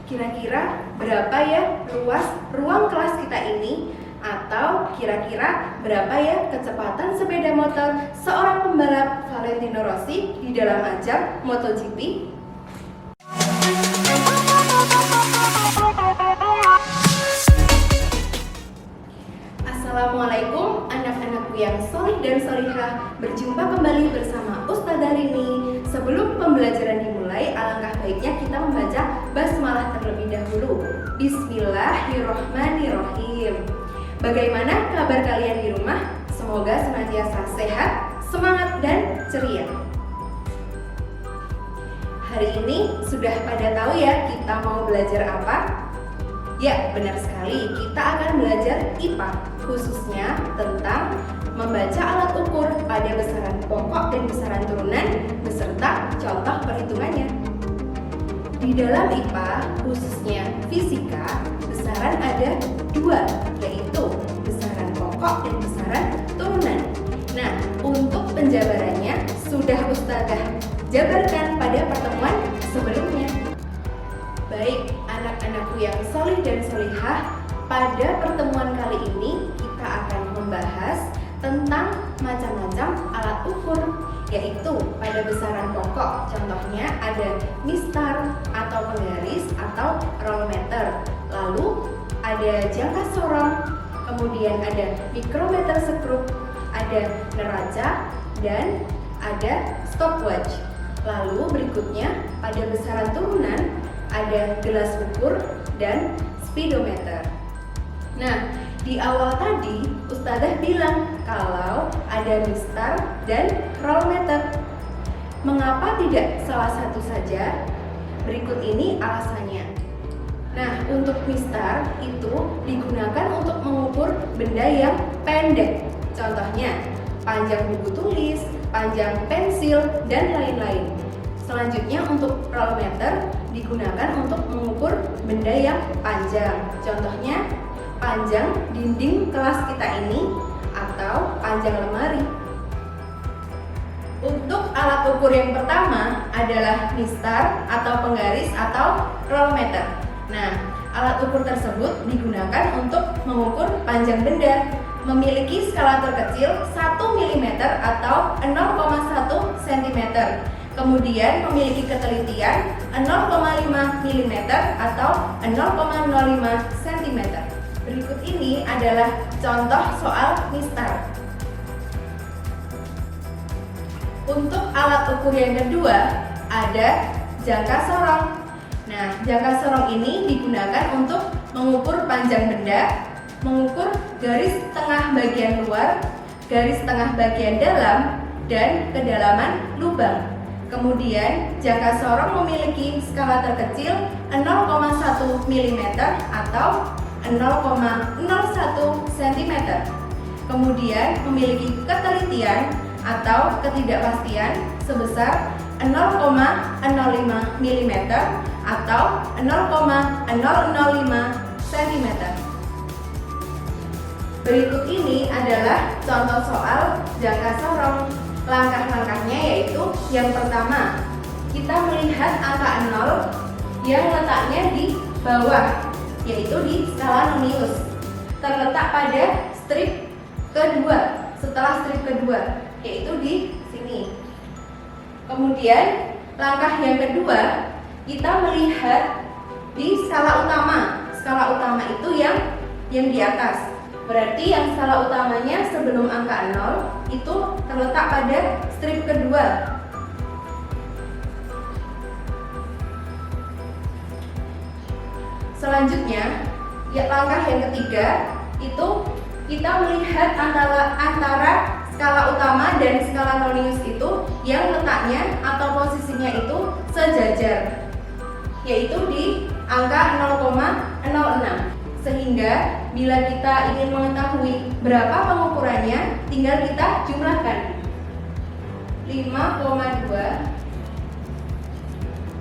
Kira-kira berapa ya luas ruang kelas kita ini? Atau kira-kira berapa ya kecepatan sepeda motor seorang pembalap Valentino Rossi di dalam ajang MotoGP? Assalamualaikum anak-anakku yang solih dan solihah. Berjumpa kembali bersama Ustadzah Rini. Sebelum pembelajaran dimulai, alangkah baiknya kita membaca basmalah terlebih dahulu. Bismillahirrohmanirrohim. Bagaimana kabar kalian di rumah? Semoga senantiasa sehat, semangat, dan ceria. Hari ini sudah pada tahu ya kita mau belajar apa? Ya, benar sekali, kita akan belajar IPA, khususnya tentang membaca alat ukur pada besaran pokok dan besaran turunan beserta contoh perhitungannya. Di dalam IPA, khususnya fisika, besaran ada dua, yaitu besaran pokok dan besaran turunan. Nah, untuk penjabarannya sudah Ustadzah jabarkan pada pertemuan sebelumnya. Baik, anak-anakku yang solih dan solihah, pada pertemuan kali ini kita akan membahas tentang macam-macam alat ukur, yaitu pada besaran pokok, contohnya ada mistar atau penggaris atau rolmeter, lalu ada jangka sorong, kemudian ada mikrometer skrup, ada neraca, dan ada stopwatch. Lalu berikutnya pada besaran turunan ada gelas ukur dan speedometer. Nah, di awal tadi Ustadzah bilang kalau ada mistar dan rolmeter. Mengapa tidak salah satu saja? Berikut ini alasannya. Nah, untuk mistar itu digunakan untuk mengukur benda yang pendek. Contohnya, panjang buku tulis, panjang pensil, dan lain-lain. Selanjutnya untuk rolmeter digunakan untuk mengukur benda yang panjang. Contohnya panjang dinding kelas kita ini atau panjang lemari. Untuk alat ukur yang pertama adalah mistar atau penggaris atau rolmeter. Nah, alat ukur tersebut digunakan untuk mengukur panjang benda. Memiliki skala terkecil 1 mm atau 0,1 cm. Kemudian memiliki ketelitian 0,5 mm atau 0,05 cm. Berikut ini adalah contoh soal mistar. Untuk alat ukur yang kedua ada jangka sorong. Nah, jangka sorong ini digunakan untuk mengukur panjang benda, mengukur garis tengah bagian luar, garis tengah bagian dalam, dan kedalaman lubang. Kemudian, jangka sorong memiliki skala terkecil 0,1 mm atau 0,01 cm. Kemudian, memiliki ketelitian atau ketidakpastian sebesar 0,05 mm atau 0,005 cm. Berikut ini adalah contoh soal jangka sorong. Langkah-langkahnya yaitu yang pertama, kita melihat angka 0 yang letaknya di bawah, yaitu di skala nonius, terletak pada strip kedua, setelah strip kedua, yaitu di sini. Kemudian langkah yang kedua, kita melihat di skala utama. Skala utama itu yang di atas. Berarti yang skala utamanya sebelum angka 0 itu terletak pada strip kedua. Selanjutnya, langkah yang ketiga itu kita melihat antara skala utama dan skala nonius itu yang letaknya atau posisinya itu sejajar, yaitu di angka 0,06. Sehingga bila kita ingin mengetahui berapa pengukurannya, tinggal kita jumlahkan. 5,2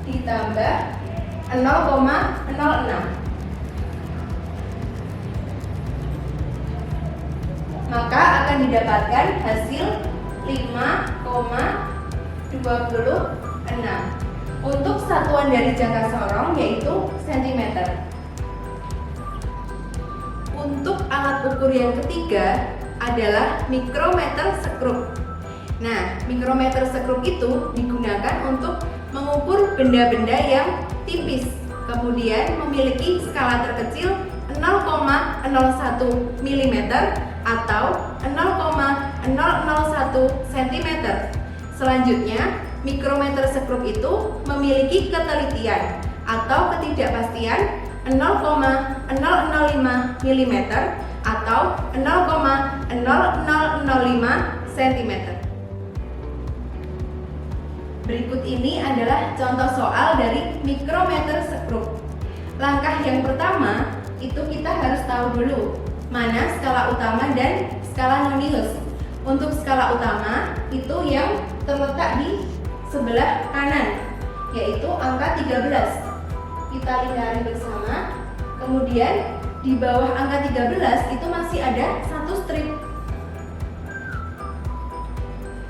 ditambah 0,06. Maka akan didapatkan hasil 5,26. Untuk satuan dari jangka sorong yaitu cm. ukur yang ketiga adalah mikrometer sekrup. Nah, mikrometer sekrup itu digunakan untuk mengukur benda-benda yang tipis, kemudian memiliki skala terkecil 0,01 mm atau 0,001 cm. Selanjutnya, mikrometer sekrup itu memiliki ketelitian atau ketidakpastian 0,005 mm atau 0,0005 cm. Berikut ini adalah contoh soal dari mikrometer sekrup. Langkah yang pertama itu kita harus tahu dulu mana skala utama dan skala nonius. Untuk skala utama itu yang terletak di sebelah kanan, yaitu angka 13. Kita lingkari bersama. Kemudian di bawah angka 13 itu masih ada satu strip,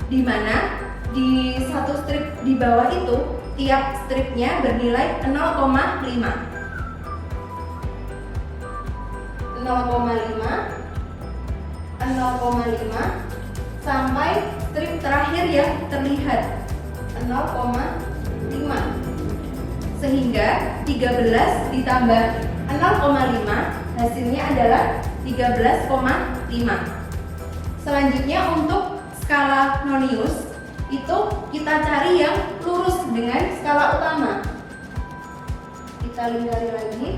di mana di satu strip di bawah itu tiap stripnya bernilai 0,5 sampai strip terakhir yang terlihat 0,5, sehingga 13 ditambah 0,5 hasilnya adalah 13,5. Selanjutnya untuk skala nonius itu kita cari yang lurus dengan skala utama. Kita lingkari lagi.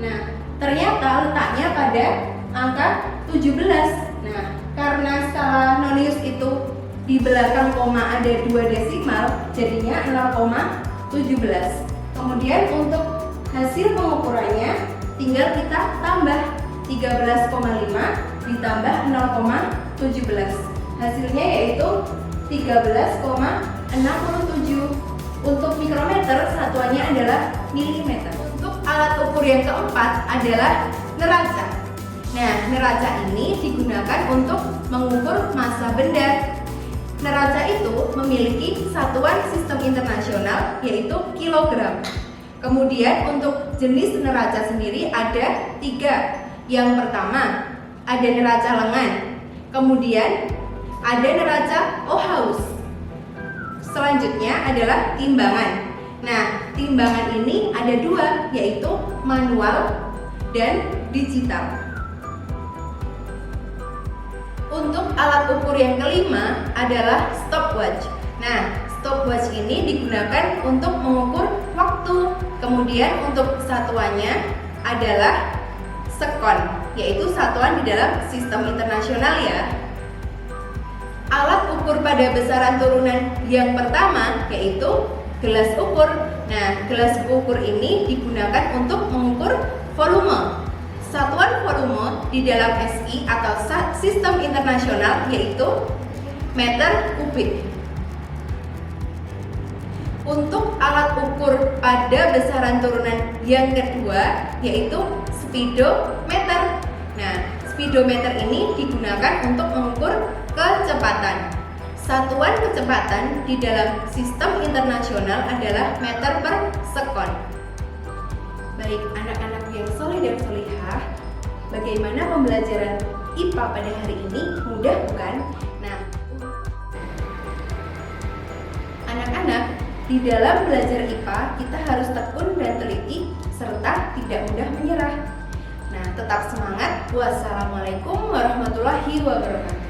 Nah, ternyata letaknya pada angka 17. Nah, karena skala nonius itu di belakang koma ada 2 desimal, jadinya 0,17. Kemudian untuk hasil pengukurannya tinggal kita tambah 13,5 ditambah 0,17. Hasilnya yaitu 13,67. Untuk mikrometer satuannya adalah milimeter. Untuk alat ukur yang keempat adalah neraca. Nah, neraca ini digunakan untuk mengukur massa benda. Neraca itu memiliki satuan sistem internasional yaitu kilogram. Kemudian untuk jenis neraca sendiri ada 3. Yang pertama ada neraca lengan, kemudian ada neraca Ohaus. Selanjutnya adalah timbangan. Nah, timbangan ini ada 2, yaitu manual dan digital. Untuk alat ukur yang kelima adalah stopwatch. Nah, stopwatch ini digunakan untuk mengukur waktu. Kemudian untuk satuannya adalah sekon, yaitu satuan di dalam sistem internasional ya. Alat ukur pada besaran turunan yang pertama yaitu gelas ukur. Nah, gelas ukur ini digunakan untuk mengukur volume. Satuan volume di dalam SI atau sistem internasional yaitu meter kubik. Untuk alat ukur pada besaran turunan yang kedua yaitu speedometer. Nah, speedometer ini digunakan untuk mengukur kecepatan. Satuan kecepatan di dalam sistem internasional adalah meter per sekon. Baik anak-anak yang soleh dan solihah, bagaimana pembelajaran IPA pada hari ini? Mudah bukan? Nah, anak-anak, di dalam belajar IPA kita harus tekun dan teliti serta tidak mudah menyerah. Nah, tetap semangat. Wassalamualaikum warahmatullahi wabarakatuh.